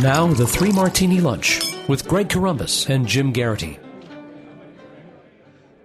Now, the Three Martini Lunch with Greg Corombos and Jim Geraghty.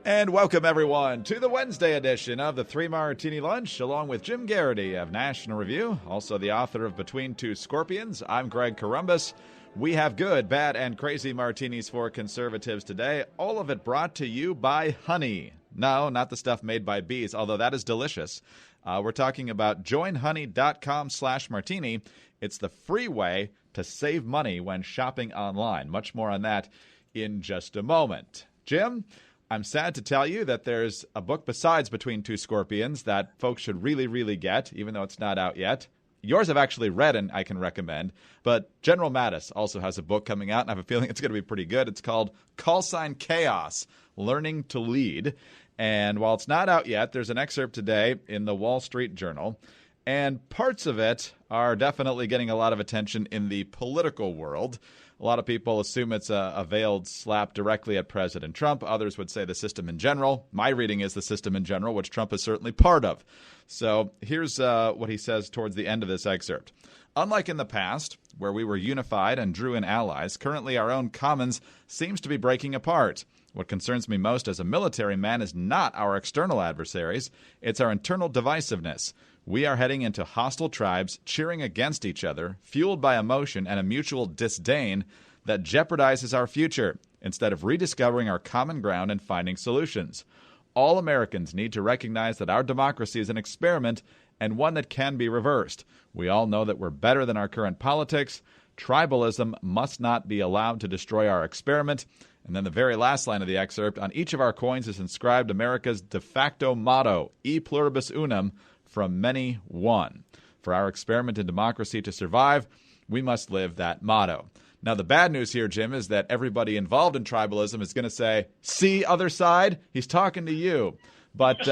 And welcome, everyone, to the Wednesday edition of the Three Martini Lunch, along with Jim Geraghty of National Review, also the author of Between Two Scorpions. I'm Greg Corombos. We have good, bad, and crazy martinis for conservatives today, all of it brought to you by honey. No, not the stuff made by bees, although that is delicious. We're talking about joinhoney.com/martini. It's the free way to save money when shopping online. Much more on that in just a moment. Jim, I'm sad to tell you that there's a book besides Between Two Scorpions that folks should really get, even though it's not out yet. Yours I've actually read and I can recommend, but General Mattis also has a book coming out, and I have a feeling it's going to be pretty good. It's called Call Sign Chaos, Learning to Lead. And while it's not out yet, there's an excerpt today in the Wall Street Journal, and parts of it are definitely getting a lot of attention in the political world. A lot of people assume it's a veiled slap directly at President Trump. Others would say the system in general. My reading is the system in general, which Trump is certainly part of. So here's what he says towards the end of this excerpt. Unlike in the past, where we were unified and drew in allies, currently our own commons seems to be breaking apart. What concerns me most as a military man is not our external adversaries. It's our internal divisiveness. We are heading into hostile tribes, cheering against each other, fueled by emotion and a mutual disdain that jeopardizes our future, instead of rediscovering our common ground and finding solutions. All Americans need to recognize that our democracy is an experiment and one that can be reversed. We all know that we're better than our current politics. Tribalism must not be allowed to destroy our experiment. And then the very last line of the excerpt, on each of our coins is inscribed America's de facto motto, E pluribus unum, from many one. For our experiment in democracy to survive, we must live that motto. Now, the bad news here, Jim, is that everybody involved in tribalism is going to say, see, other side, he's talking to you. But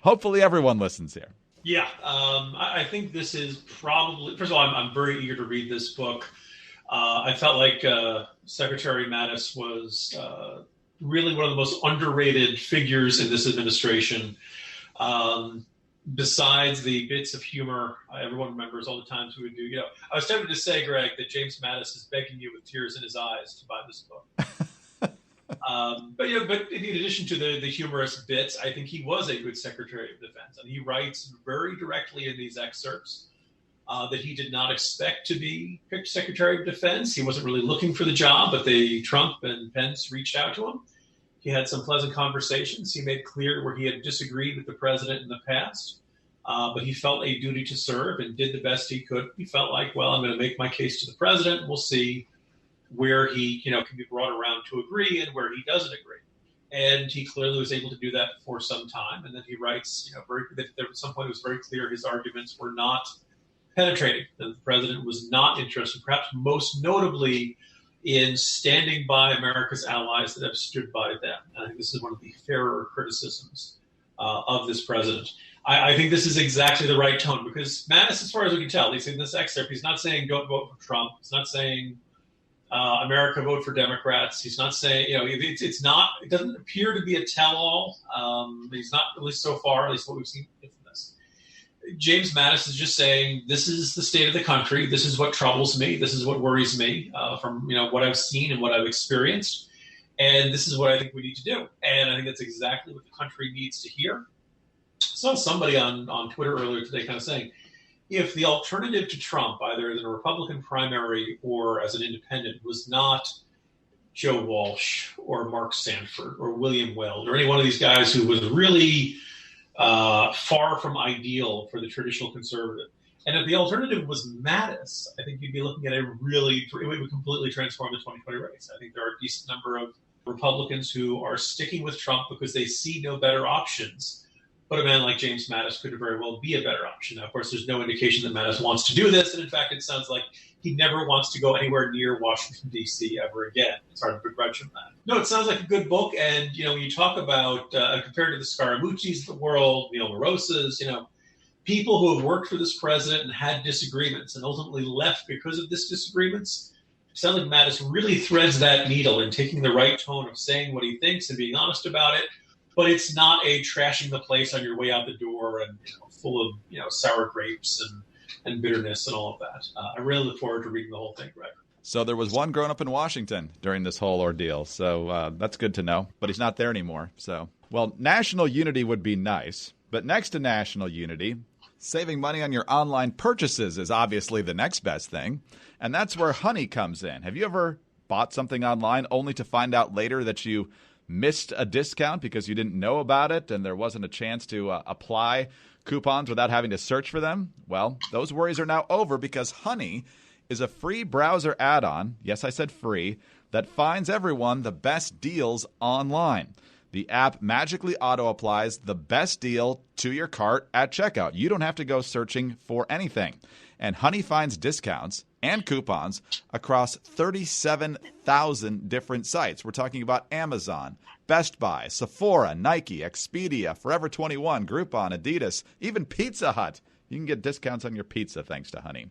hopefully everyone listens here. Yeah, I think this is probably, first of all, I'm very eager to read this book. I felt like Secretary Mattis was really one of the most underrated figures in this administration. Besides the bits of humor, everyone remembers all the times we would do. I was tempted to say, Greg, that James Mattis is begging you with tears in his eyes to buy this book. But in addition to the humorous bits, I think he was a good Secretary of Defense. And he writes very directly in these excerpts that he did not expect to be picked Secretary of Defense. He wasn't really looking for the job, but Trump and Pence reached out to him. He had some pleasant conversations. He made clear where he had disagreed with the president in the past, but he felt a duty to serve and did the best he could. He felt like, well, I'm going to make my case to the president. We'll see where he, can be brought around to agree and where he doesn't agree. And he clearly was able to do that for some time. And then he writes, that at some point it was very clear his arguments were not penetrating, that the president was not interested, perhaps most notably in standing by America's allies that have stood by them. And I think this is one of the fairer criticisms of this president. I think this is exactly the right tone, because Mattis, as far as we can tell, at least in this excerpt, he's not saying don't vote for Trump. He's not saying America vote for Democrats. He's not saying, it doesn't appear to be a tell-all. He's not, at least so far, at least what we've seen from this. James Mattis is just saying, this is the state of the country. This is what troubles me. This is what worries me from what I've seen and what I've experienced. And this is what I think we need to do. And I think that's exactly what the country needs to hear. I saw somebody on Twitter earlier today kind of saying, if the alternative to Trump, either in a Republican primary or as an independent, was not Joe Walsh or Mark Sanford or William Weld or any one of these guys who was really far from ideal for the traditional conservative, and if the alternative was Mattis, I think you'd be looking at it would completely transform the 2020 race. I think there are a decent number of Republicans who are sticking with Trump because they see no better options. But a man like James Mattis could very well be a better option. Now, of course, there's no indication that Mattis wants to do this. And in fact, it sounds like he never wants to go anywhere near Washington, D.C. ever again. It's hard to begrudge him that. No, it sounds like a good book. And, when you talk about, compared to the Scaramucci's of the world, Neil Marosas, people who have worked for this president and had disagreements and ultimately left because of this disagreements, it sounds like Mattis really threads that needle in taking the right tone of saying what he thinks and being honest about it. But it's not a trashing the place on your way out the door and full of sour grapes and bitterness and all of that. I really look forward to reading the whole thing, Greg. So there was one grown up in Washington during this whole ordeal. So that's good to know. But he's not there anymore. So, well, national unity would be nice. But next to national unity, saving money on your online purchases is obviously the next best thing. And that's where Honey comes in. Have you ever bought something online only to find out later that you missed a discount because you didn't know about it and there wasn't a chance to apply coupons without having to search for them? Well, those worries are now over because Honey is a free browser add-on, yes, I said free, that finds everyone the best deals online. The app magically auto-applies the best deal to your cart at checkout. You don't have to go searching for anything. And Honey finds discounts and coupons across 37,000 different sites. We're talking about Amazon, Best Buy, Sephora, Nike, Expedia, Forever 21, Groupon, Adidas, even Pizza Hut. You can get discounts on your pizza thanks to Honey.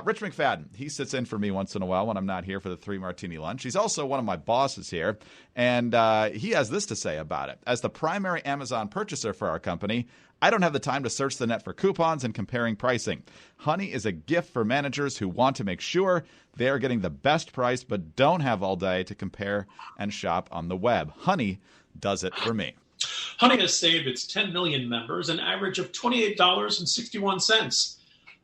Rich McFadden, he sits in for me once in a while when I'm not here for the 3 Martini Lunch. He's also one of my bosses here, and he has this to say about it. As the primary Amazon purchaser for our company, I don't have the time to search the net for coupons and comparing pricing. Honey is a gift for managers who want to make sure they are getting the best price but don't have all day to compare and shop on the web. Honey does it for me. Honey has saved its 10 million members an average of $28.61.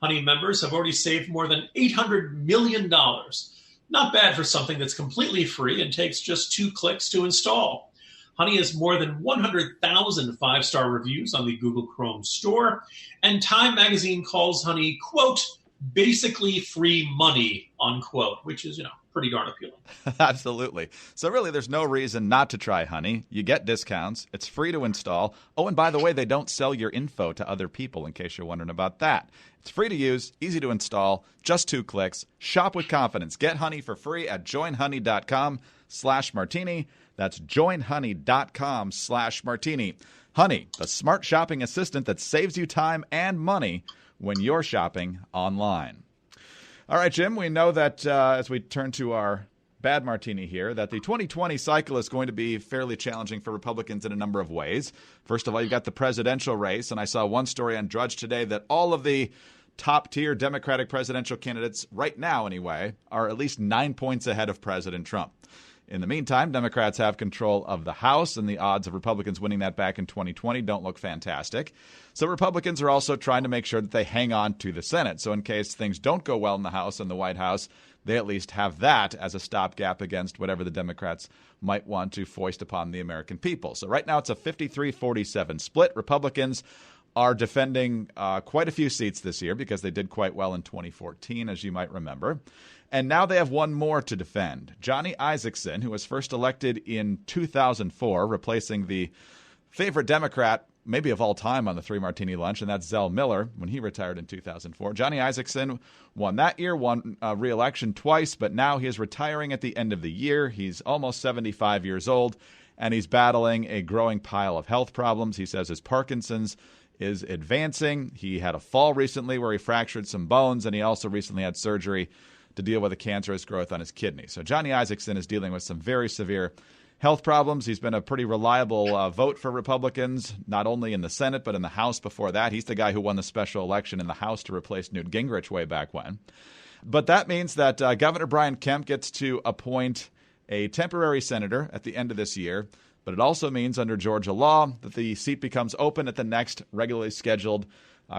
Honey members have already saved more than $800 million. Not bad for something that's completely free and takes just 2 clicks to install. Honey has more than 100,000 5-star reviews on the Google Chrome store, and Time magazine calls Honey, quote, basically free money, unquote, which is, pretty darn appealing. Absolutely. So really, there's no reason not to try Honey. You get discounts. It's free to install. Oh, and by the way, they don't sell your info to other people, in case you're wondering about that. It's free to use, easy to install, just 2 clicks. Shop with confidence. Get Honey for free at joinhoney.com/martini. That's joinhoney.com/martini. Honey, the smart shopping assistant that saves you time and money when you're shopping online. All right, Jim, we know that as we turn to our bad martini here, that the 2020 cycle is going to be fairly challenging for Republicans in a number of ways. First of all, you've got the presidential race, and I saw one story on Drudge today that all of the top-tier Democratic presidential candidates, right now anyway, are at least 9 points ahead of President Trump. In the meantime, Democrats have control of the House, and the odds of Republicans winning that back in 2020 don't look fantastic. So Republicans are also trying to make sure that they hang on to the Senate. So in case things don't go well in the House and the White House, they at least have that as a stopgap against whatever the Democrats might want to foist upon the American people. So right now it's a 53-47 split. Republicans are defending quite a few seats this year because they did quite well in 2014, as you might remember. And now they have one more to defend. Johnny Isakson, who was first elected in 2004, replacing the favorite Democrat, maybe of all time, on the 3 Martini Lunch, and that's Zell Miller when he retired in 2004. Johnny Isakson won that year, won re-election twice, but now he is retiring at the end of the year. He's almost 75 years old, and he's battling a growing pile of health problems. He says his Parkinson's is advancing. He had a fall recently where he fractured some bones, and he also recently had surgery to deal with a cancerous growth on his kidney. So Johnny Isakson is dealing with some very severe health problems. He's been a pretty reliable vote for Republicans, not only in the Senate, but in the House before that. He's the guy who won the special election in the House to replace Newt Gingrich way back when. But that means that Governor Brian Kemp gets to appoint a temporary senator at the end of this year. But it also means under Georgia law that the seat becomes open at the next regularly scheduled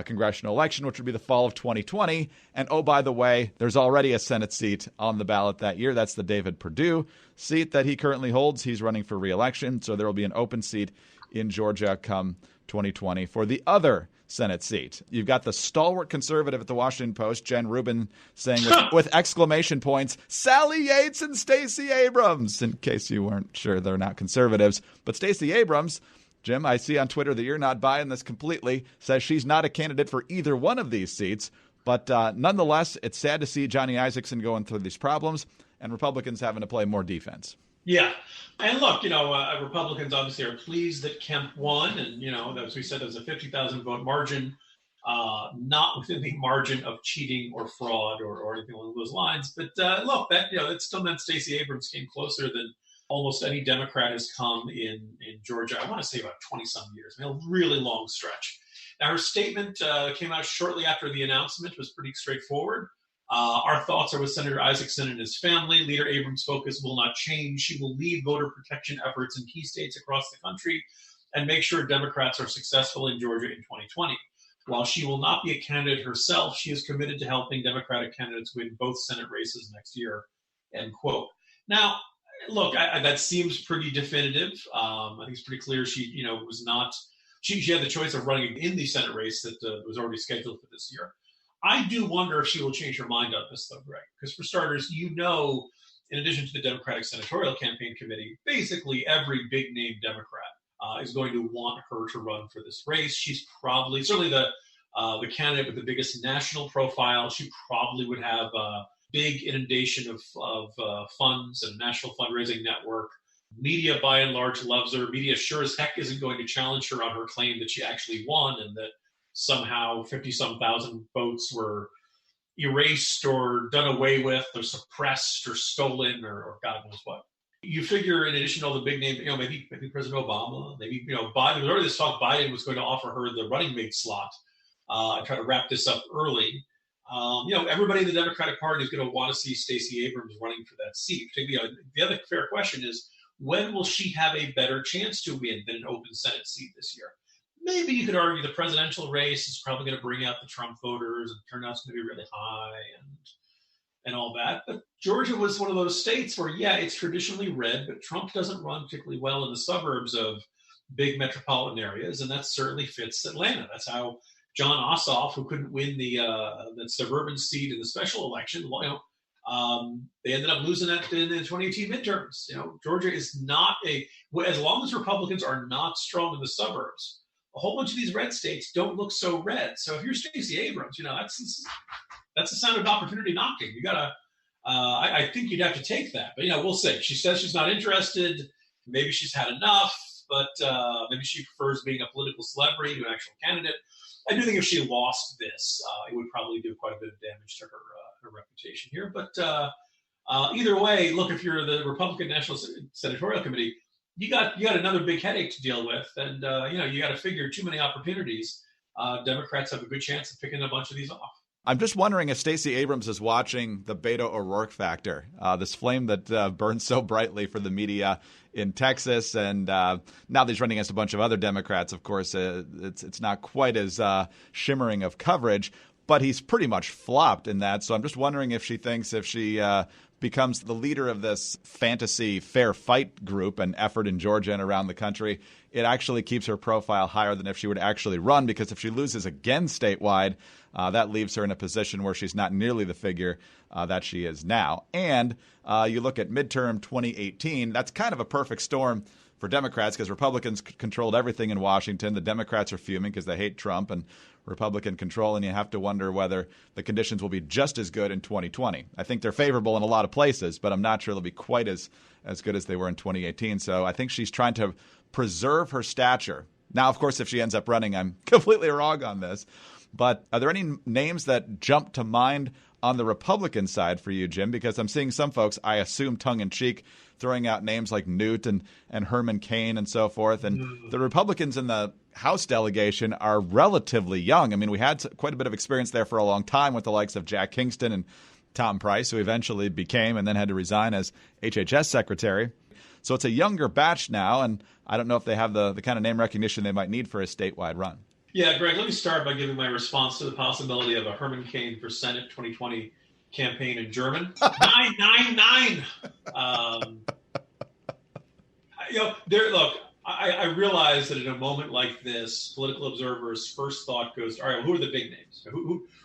congressional election, which would be the fall of 2020. And oh, by the way, there's already a Senate seat on the ballot that year. That's the David Perdue seat that he currently holds. He's running for re-election. So there will be an open seat in Georgia come 2020 for the other Senate seat. You've got the stalwart conservative at the Washington Post, Jen Rubin, saying with exclamation points, Sally Yates and Stacey Abrams, in case you weren't sure they're not conservatives. But Stacey Abrams, Jim, I see on Twitter that you're not buying this completely, says she's not a candidate for either one of these seats. But nonetheless, it's sad to see Johnny Isakson going through these problems and Republicans having to play more defense. Yeah. And look, Republicans obviously are pleased that Kemp won. And, as we said, there's a 50,000 vote margin, not within the margin of cheating or fraud or anything along those lines. But look, that still meant Stacey Abrams came closer than almost any Democrat has come in Georgia. I want to say about 20-some years, a really long stretch. Now, her statement came out shortly after the announcement, was pretty straightforward. Our thoughts are with Senator Isakson and his family. Leader Abrams' focus will not change. She will lead voter protection efforts in key states across the country and make sure Democrats are successful in Georgia in 2020. While she will not be a candidate herself, she is committed to helping Democratic candidates win both Senate races next year, end quote. Now, look, that seems pretty definitive. I think it's pretty clear she, was not, she had the choice of running in the Senate race that was already scheduled for this year. I do wonder if she will change her mind on this, though, Greg, because for starters, in addition to the Democratic Senatorial Campaign Committee, basically every big name Democrat is going to want her to run for this race. She's probably, certainly the candidate with the biggest national profile. She probably would have a big inundation of funds and a national fundraising network. Media, by and large, loves her. Media sure as heck isn't going to challenge her on her claim that she actually won and that somehow 50-some thousand votes were erased or done away with or suppressed or stolen or God knows what. You figure, in addition to all the big names, maybe President Obama, maybe, Biden. There was already this talk Biden was going to offer her the running mate slot and try to wrap this up early. Everybody in the Democratic Party is going to want to see Stacey Abrams running for that seat. The other fair question is, when will she have a better chance to win than an open Senate seat this year? Maybe you could argue the presidential race is probably going to bring out the Trump voters and turnout's going to be really high and all that. But Georgia was one of those states where, it's traditionally red, but Trump doesn't run particularly well in the suburbs of big metropolitan areas, and that certainly fits Atlanta. That's how John Ossoff, who couldn't win the suburban seat in the special election, they ended up losing that in the 2018 midterms. Georgia is not as long as Republicans are not strong in the suburbs, a whole bunch of these red states don't look so red. So if you're Stacey Abrams, that's a sign of opportunity knocking. You gotta, I think you'd have to take that. But we'll see. She says she's not interested. Maybe she's had enough, but maybe she prefers being a political celebrity to an actual candidate. I do think if she lost this, it would probably do quite a bit of damage to her reputation here. But either way, look, if you're the Republican National Senatorial Committee, you got another big headache to deal with, and you got to figure too many opportunities. Democrats have a good chance of picking a bunch of these off. I'm just wondering if Stacey Abrams is watching the Beto O'Rourke factor, this flame that burns so brightly for the media in Texas. And now that he's running against a bunch of other Democrats, of course, it's not quite as shimmering of coverage, but he's pretty much flopped in that. So I'm just wondering if she thinks if she becomes the leader of this fantasy fair fight group and effort in Georgia and around the country, it actually keeps her profile higher than if she would actually run, because if she loses again statewide, that leaves her in a position where she's not nearly the figure that she is now. And you look at midterm 2018, that's kind of a perfect storm for Democrats because Republicans controlled everything in Washington. The Democrats are fuming because they hate Trump and Republican control, and you have to wonder whether the conditions will be just as good in 2020. I think they're favorable in a lot of places, but I'm not sure they'll be quite as good as they were in 2018. So I think she's trying to preserve her stature. Now, of course, if she ends up running, I'm completely wrong on this. But are there any names that jump to mind on the Republican side for you, Jim? Because I'm seeing some folks, I assume tongue-in-cheek, throwing out names like Newt and Herman Cain and so forth. And the Republicans in the House delegation are relatively young. I mean, we had quite a bit of experience there for a long time with the likes of Jack Kingston and Tom Price, who eventually became and then had to resign as HHS secretary. So it's a younger batch now, and I don't know if they have the kind of name recognition they might need for a statewide run. Yeah, Greg, let me start by giving my response to the possibility of a Herman Cain for Senate 2020 campaign in German. 999. Look, I realize that in a moment like this, political observers' first thought goes, all right, well, who are the big names?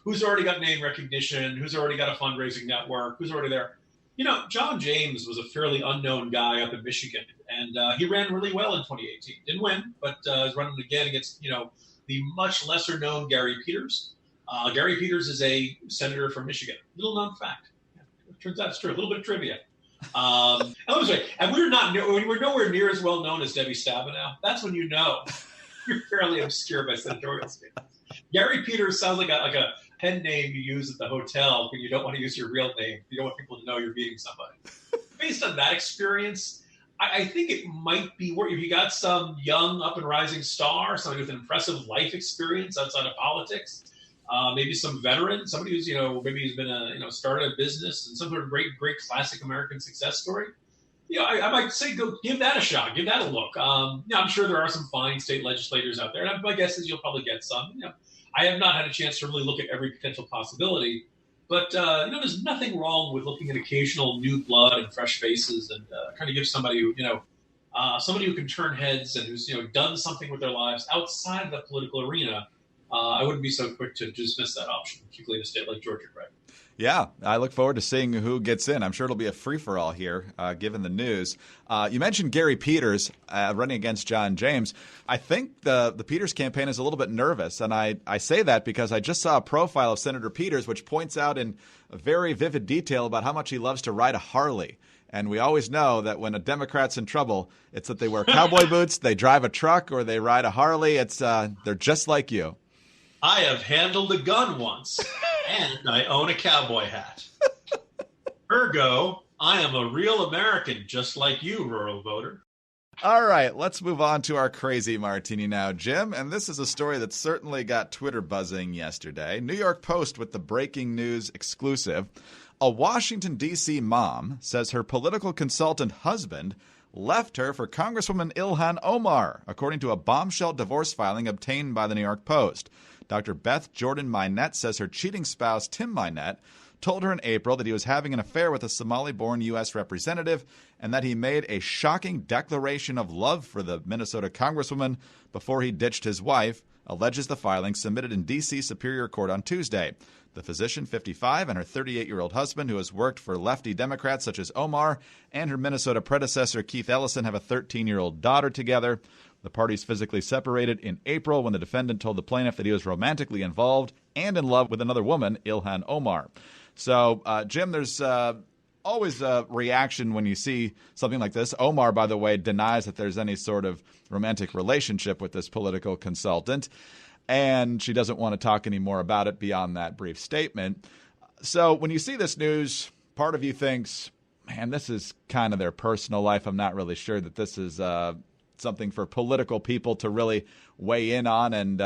Who's already got name recognition? Who's already got a fundraising network? Who's already there? John James was a fairly unknown guy up in Michigan, and he ran really well in 2018. Didn't win, but is running again against, the much lesser known Gary Peters. Gary Peters is a senator from Michigan. Little known fact. It turns out it's true. A little bit of trivia. And let me say, and we're nowhere near as well known as Debbie Stabenow. That's when you're fairly obscure by senatorial standards. Gary Peters sounds like a pen name you use at the hotel when you don't want to use your real name. You don't want people to know you're meeting somebody. Based on that experience, I think it might be worth if you got some young up and rising star, somebody with an impressive life experience outside of politics. maybe some veteran, somebody who's, maybe he's been started a business and some sort of great classic American success story. I might say go give that a shot, give that a look. I'm sure there are some fine state legislators out there, and my guess is you'll probably get some. I have not had a chance to really look at every potential possibility, but there's nothing wrong with looking at occasional new blood and fresh faces and trying to give somebody who somebody who can turn heads and who's done something with their lives outside of the political arena. I wouldn't be so quick to dismiss that option, particularly in a state like Georgia, Greg. Yeah, I look forward to seeing who gets in. I'm sure it'll be a free-for-all here, given the news. You mentioned Gary Peters running against John James. I think the Peters campaign is a little bit nervous, and I say that because I just saw a profile of Senator Peters, which points out in very vivid detail about how much he loves to ride a Harley. And we always know that when a Democrat's in trouble, it's that they wear cowboy boots, they drive a truck, or they ride a Harley. They're just like you. I have handled a gun once, and I own a cowboy hat. Ergo, I am a real American, just like you, rural voter. All right, let's move on to our crazy martini now, Jim. And this is a story that certainly got Twitter buzzing yesterday. New York Post with the breaking news exclusive. A Washington, D.C. mom says her political consultant husband left her for Congresswoman Ilhan Omar, according to a bombshell divorce filing obtained by the New York Post. Dr. Beth Jordan Minette says her cheating spouse, Tim Minette, told her in April that he was having an affair with a Somali-born U.S. representative and that he made a shocking declaration of love for the Minnesota Congresswoman before he ditched his wife, alleges the filing submitted in D.C. Superior Court on Tuesday. The physician, 55, and her 38-year-old husband, who has worked for lefty Democrats such as Omar, and her Minnesota predecessor, Keith Ellison, have a 13-year-old daughter together. The parties physically separated in April when the defendant told the plaintiff that he was romantically involved and in love with another woman, Ilhan Omar. So, Jim, there's always a reaction when you see something like this. Omar, by the way, denies that there's any sort of romantic relationship with this political consultant, and she doesn't want to talk any more about it beyond that brief statement. So when you see this news, part of you thinks, man, this is kind of their personal life. I'm not really sure that this is something for political people to really weigh in on and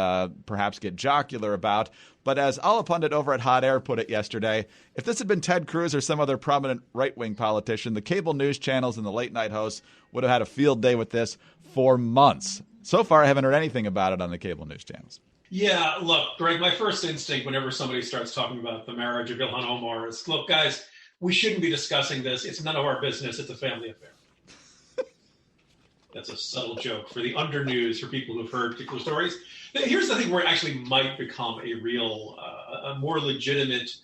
perhaps get jocular about. But as Alla Pundit over at Hot Air put it yesterday, if this had been Ted Cruz or some other prominent right-wing politician, the cable news channels and the late-night hosts would have had a field day with this for months. So far, I haven't heard anything about it on the cable news channels. Yeah, look, Greg, my first instinct whenever somebody starts talking about the marriage of Ilhan Omar is, look, guys, we shouldn't be discussing this. It's none of our business. It's a family affair. That's a subtle joke for the under news, for people who've heard particular stories. Here's the thing where it actually might become a real, a more legitimate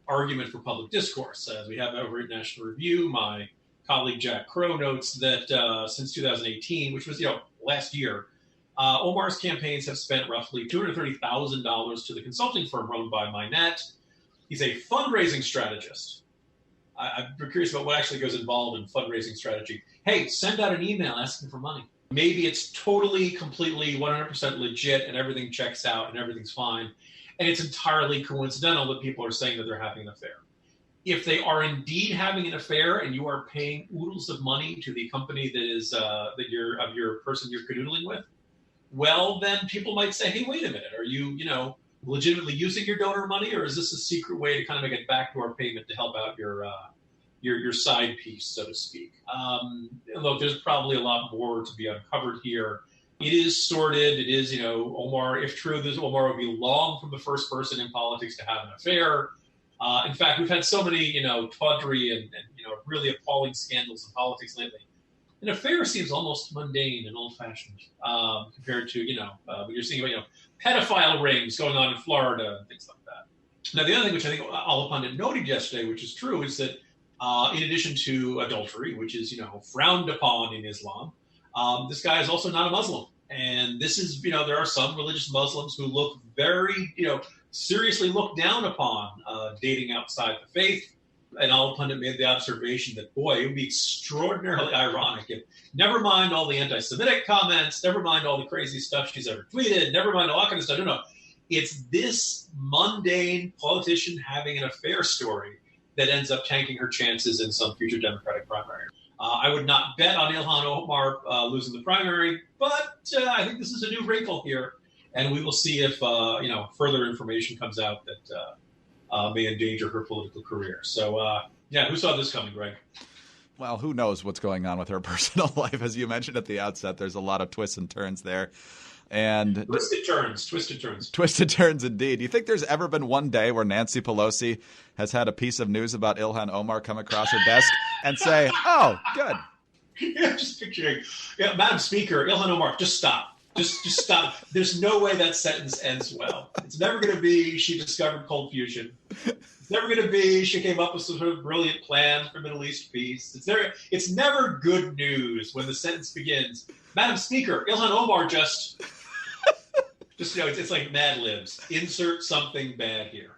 argument for public discourse. As we have over at National Review, my colleague Jack Crow notes that since 2018, which was last year, Omar's campaigns have spent roughly $230,000 to the consulting firm run by Minette. He's a fundraising strategist. I'm curious about what actually goes involved in fundraising strategy. Hey, send out an email asking for money. Maybe it's totally, completely, 100% legit and everything checks out and everything's fine. And it's entirely coincidental that people are saying that they're having an affair. If they are indeed having an affair and you are paying oodles of money to the company that is that you're of your person you're canoodling with, well, then people might say, hey, wait a minute, are you, legitimately using your donor money, or is this a secret way to kind of make a backdoor payment to help out your side piece, so to speak? Look, there's probably a lot more to be uncovered here. It is sordid. It is, Omar, if true, this Omar would be long from the first person in politics to have an affair. In fact, we've had so many, tawdry and really appalling scandals in politics lately. An affair seems almost mundane and old-fashioned compared to, what you're seeing about, pedophile rings going on in Florida and things like that. Now, the other thing which I think Alla Pundit noted yesterday, which is true, is that in addition to adultery, which is, frowned upon in Islam, this guy is also not a Muslim. And this is, there are some religious Muslims who look very, seriously look down upon dating outside the faith. And Alla Pundit made the observation that, boy, it would be extraordinarily ironic if, never mind all the anti-Semitic comments, never mind all the crazy stuff she's ever tweeted, never mind all that kind of stuff. No, it's this mundane politician having an affair story that ends up tanking her chances in some future Democratic primary. I would not bet on Ilhan Omar losing the primary, but I think this is a new wrinkle here. and we will see if further information comes out that may endanger her political career. So, who saw this coming, Greg? Well, who knows what's going on with her personal life? As you mentioned at the outset, there's a lot of twists and turns there. And twisted turns. Twisted turns indeed. Do you think there's ever been one day where Nancy Pelosi has had a piece of news about Ilhan Omar come across her desk and say, oh, good. Yeah, just picturing, Madam Speaker, Ilhan Omar, just stop. Just stop. There's no way that sentence ends well. It's never going to be she discovered cold fusion. It's never going to be she came up with some sort of brilliant plan for Middle East peace. It's never good news when the sentence begins. Madam Speaker, Ilhan Omar just it's like Mad Libs. Insert something bad here.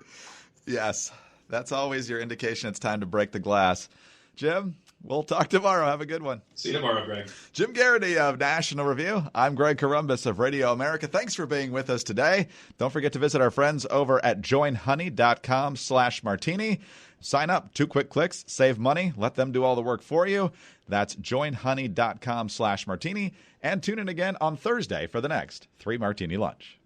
Yes, that's always your indication it's time to break the glass. Jim, we'll talk tomorrow. Have a good one. See you tomorrow, Greg. Jim Geraghty of National Review. I'm Greg Corombos of Radio America. Thanks for being with us today. Don't forget to visit our friends over at joinhoney.com/martini. Sign up. 2 quick clicks. Save money. Let them do all the work for you. That's joinhoney.com/martini. And tune in again on Thursday for the next 3 Martini Lunch.